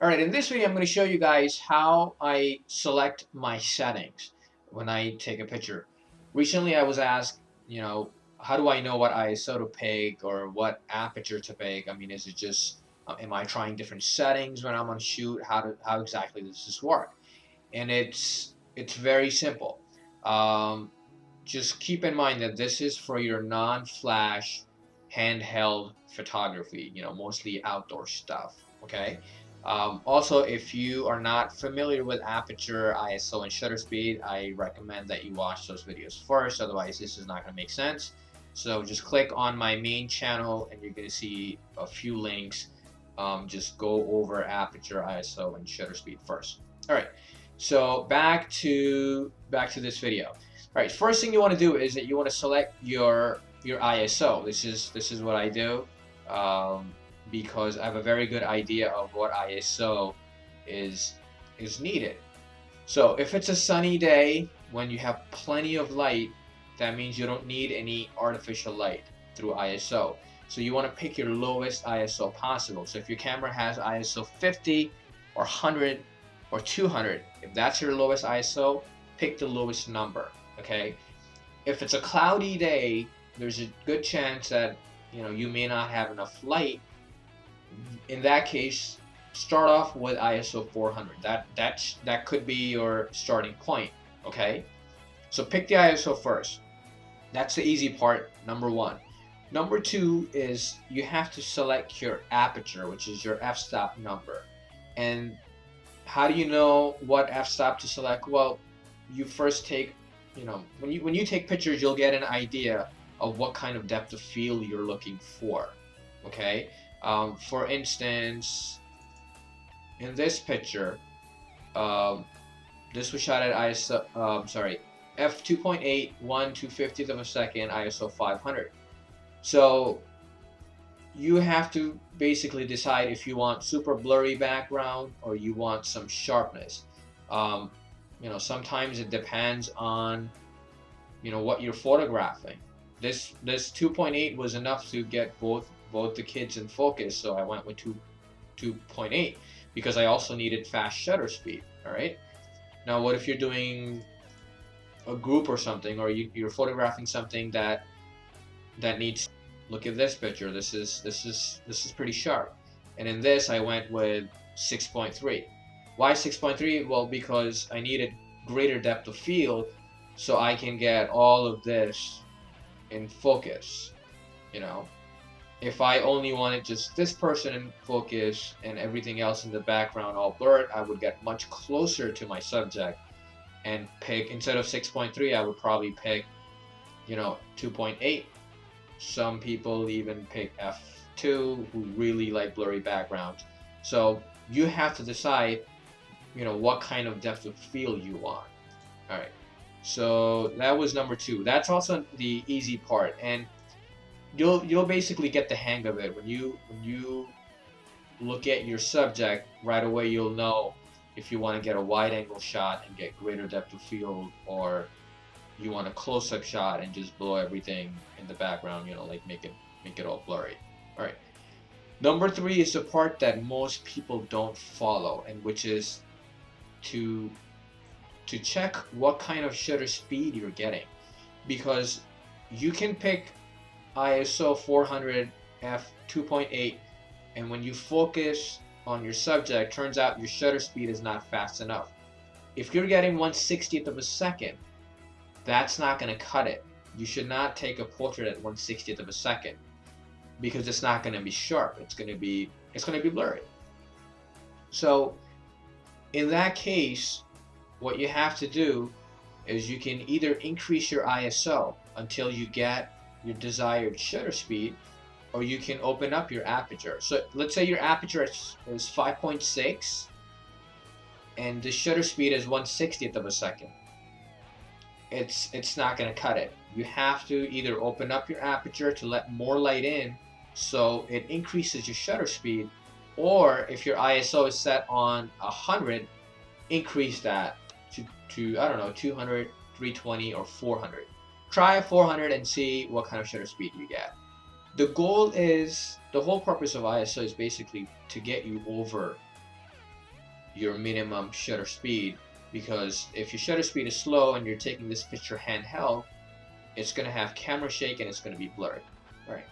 Alright, in this video I'm going to show you guys how I select my settings when I take a picture. Recently I was asked, how do I know what ISO to pick or what aperture to pick? I mean, is it just, am I trying different settings when I'm on shoot? How exactly does this work? And it's very simple. Um, just keep in mind that this is for your non-flash handheld photography, mostly outdoor stuff, okay? Also, if you are not familiar with aperture, ISO, and shutter speed, I recommend that you watch those videos first, otherwise this is not going to make sense. So just click on my main channel and you're going to see a few links. Just go over aperture, ISO, and shutter speed first. All right, so back to this video. All right, first thing you want to do is that you want to select your ISO. This is what I do because I have a very good idea of what ISO is needed. So if it's a sunny day when you have plenty of light, that means you don't need any artificial light through ISO. So you want to pick your lowest ISO possible. So if your camera has ISO 50 or 100 or 200, if that's your lowest ISO, pick the lowest number. Okay, if it's a cloudy day, there's a good chance that you may not have enough light. In that case, start off with ISO 400. That could be your starting point. Okay, so pick the ISO first. That's the easy part, number one. Number two is you have to select your aperture, which is your f-stop number. And how do you know what f-stop to select? Well, you first take, when you take pictures, you'll get an idea of what kind of depth of field you're looking for. Okay, for instance, in this picture, this was shot at ISO, f2.8, 1/250th of a second, ISO 500. So you have to basically decide if you want super blurry background or you want some sharpness. Sometimes it depends on what you're photographing. This 2.8 was enough to get both the kids in focus, so I went with 2.8 because I also needed fast shutter speed. All right. Now, what if you're doing a group or something, or you're photographing something that needs? Look at this picture. This is pretty sharp, and in this I went with 6.3. Why 6.3? Well, because I needed greater depth of field so I can get all of this in focus. If I only wanted just this person in focus and everything else in the background all blurred, I would get much closer to my subject and pick, instead of 6.3, I would probably pick 2.8. Some people even pick f2 who really like blurry backgrounds. So you have to decide what kind of depth of field you want. All right, so that was number two. That's also the easy part, and you'll basically get the hang of it when you look at your subject. Right away you'll know if you want to get a wide angle shot and get greater depth of field, or you want a close-up shot and just blow everything in the background, like make it all blurry. All right, number three is the part that most people don't follow, and which is to check what kind of shutter speed you're getting, because you can pick ISO 400 f 2.8, and when you focus on your subject, turns out your shutter speed is not fast enough. If you're getting 1/60th of a second, that's not going to cut it. You should not take a portrait at 1/60th of a second because it's not going to be sharp. It's going to be blurry. So in that case, what you have to do is you can either increase your ISO until you get your desired shutter speed, or you can open up your aperture. So let's say your aperture is 5.6 and the shutter speed is 1/60th of a second. It's not going to cut it. You have to either open up your aperture to let more light in so it increases your shutter speed, or if your ISO is set on 100, increase that to I don't know, 200, 320, or 400. Try 400 and see what kind of shutter speed you get. The whole purpose of ISO is basically to get you over your minimum shutter speed, because if your shutter speed is slow and you're taking this picture handheld, it's going to have camera shake and it's going to be blurry. All right.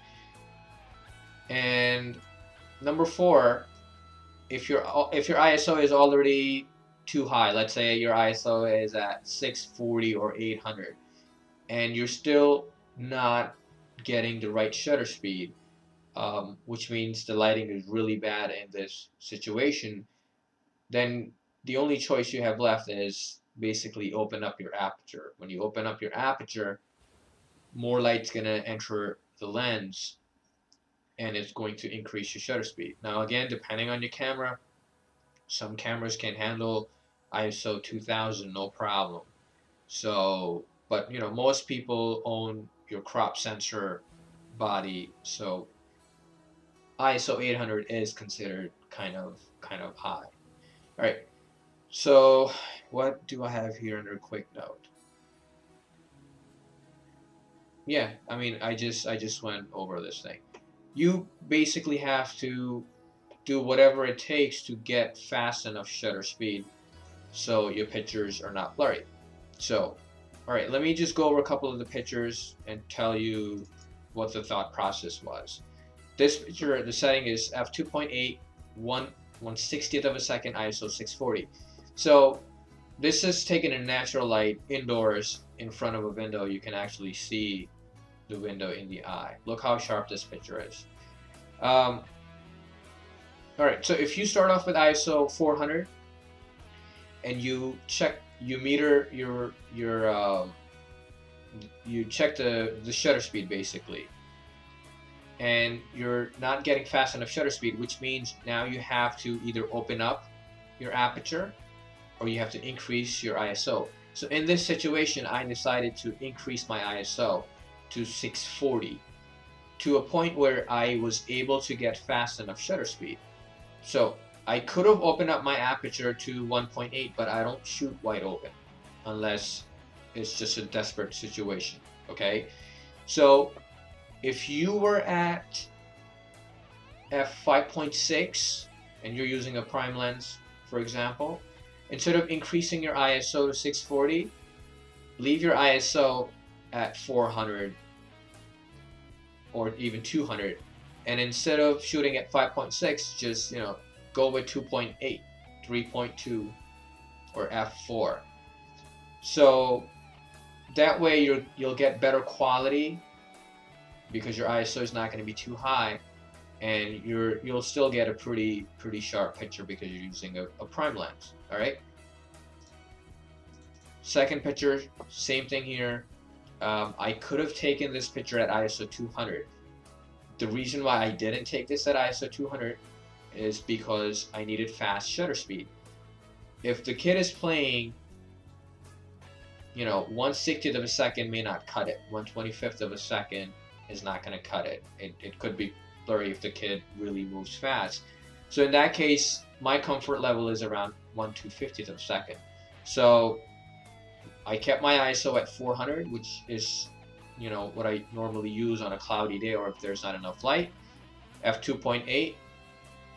And number 4, if your ISO is already too high, let's say your ISO is at 640 or 800, and you're still not getting the right shutter speed, which means the lighting is really bad in this situation, then the only choice you have left is basically open up your aperture. When you open up your aperture, more light's going to enter the lens, and it's going to increase your shutter speed. Now again, depending on your camera, some cameras can handle ISO 2000 no problem. So, but you know, most people own your crop sensor body, so ISO 800 is considered kind of high. All right. So, what do I have here under quick note? Yeah, I mean, I just went over this thing. You basically have to do whatever it takes to get fast enough shutter speed so your pictures are not blurry. So, all right, let me just go over a couple of the pictures and tell you what the thought process was. This picture, the setting is f2.8, 1/60th of a second, ISO 640. So this is taken in natural light indoors in front of a window. You can actually see the window in the eye. Look how sharp this picture is. All right, so if you start off with ISO 400 and you meter you check the shutter speed basically, and you're not getting fast enough shutter speed, which means now you have to either open up your aperture or you have to increase your ISO. So in this situation, I decided to increase my ISO to 640 to a point where I was able to get fast enough shutter speed. So I could have opened up my aperture to 1.8, but I don't shoot wide open unless it's just a desperate situation, okay? So if you were at f5.6 and you're using a prime lens, for example, instead of increasing your ISO to 640, leave your ISO at 400 or even 200, and instead of shooting at 5.6, just go with 2.8, 3.2, or f4. So that way you'll get better quality because your ISO is not going to be too high, and you'll still get a pretty sharp picture because you're using a prime lens. All right. Second picture, same thing here. I could have taken this picture at ISO 200. The reason why I didn't take this at ISO 200 is because I needed fast shutter speed. If the kid is playing, 1/60th of a second may not cut it. 1/25th of a second is not going to cut it. It could be blurry if the kid really moves fast. So in that case, my comfort level is around 1/250th of a second. So I kept my ISO at 400, which is, what I normally use on a cloudy day or if there's not enough light. f2.8,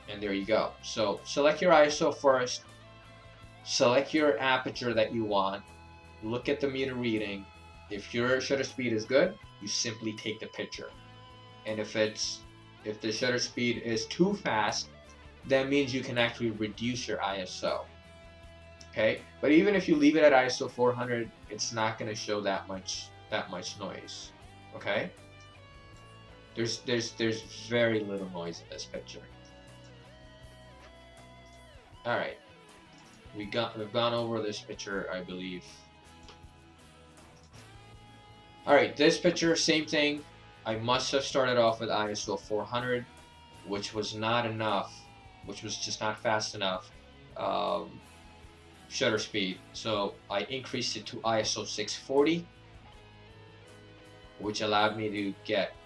and there you go. So select your ISO first, select your aperture that you want, look at the meter reading. If your shutter speed is good, you simply take the picture. And if the shutter speed is too fast, that means you can actually reduce your ISO. Okay, but even if you leave it at ISO 400, it's not going to show that much noise. Okay, there's very little noise in this picture. All right, we've gone over this picture, I believe. All right, this picture, same thing. I must have started off with ISO 400, which was not enough, which was just not fast enough. Shutter speed, so I increased it to ISO 640, which allowed me to get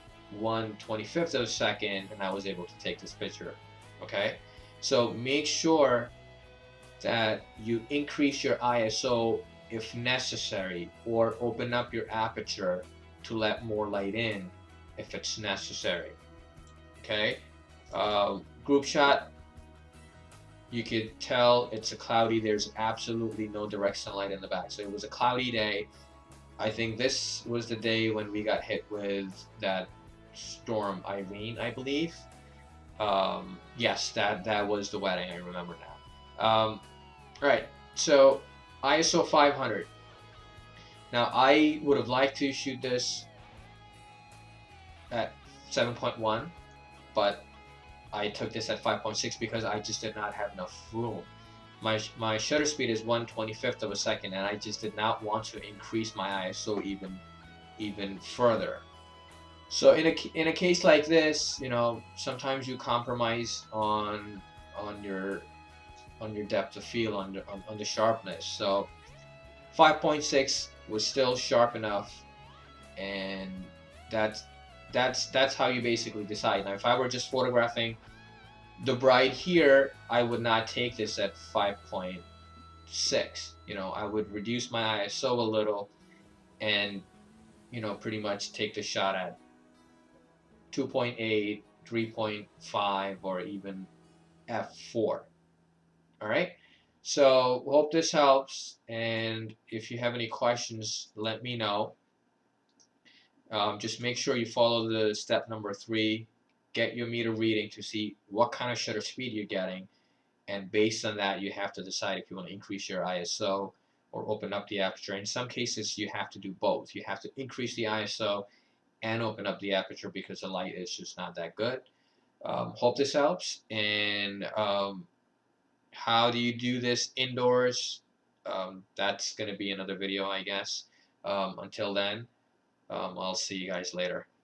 1/25th of a second, and I was able to take this picture. Okay, so make sure that you increase your ISO if necessary, or open up your aperture to let more light in if it's necessary. Okay, group shot, you could tell it's a cloudy. There's absolutely no direct sunlight in the back. So it was a cloudy day. I think this was the day when we got hit with that storm Irene, I believe. Yes, that was the wedding. I remember now. All right, so ISO 500. Now I would have liked to shoot this at 7.1, but I took this at 5.6 because I just did not have enough room. My shutter speed is 1/25th of a second, and I just did not want to increase my ISO even further. So in a case like this, you know, sometimes you compromise on your depth of field, on the sharpness. So 5.6 was still sharp enough, and that's how you basically decide. Now, if I were just photographing the bride here, I would not take this at 5.6. You know, I would reduce my ISO a little, and you know, pretty much take the shot at 2.8, 3.5, or even f4. All right. So hope this helps, and if you have any questions, let me know. Just make sure you follow the step number 3. Get your meter reading to see what kind of shutter speed you're getting, and based on that, you have to decide if you want to increase your ISO or open up the aperture. In some cases, you have to do both. You have to increase the ISO and open up the aperture because the light is just not that good. Hope this helps. And how do you do this indoors? That's going to be another video, I guess. Until then, I'll see you guys later.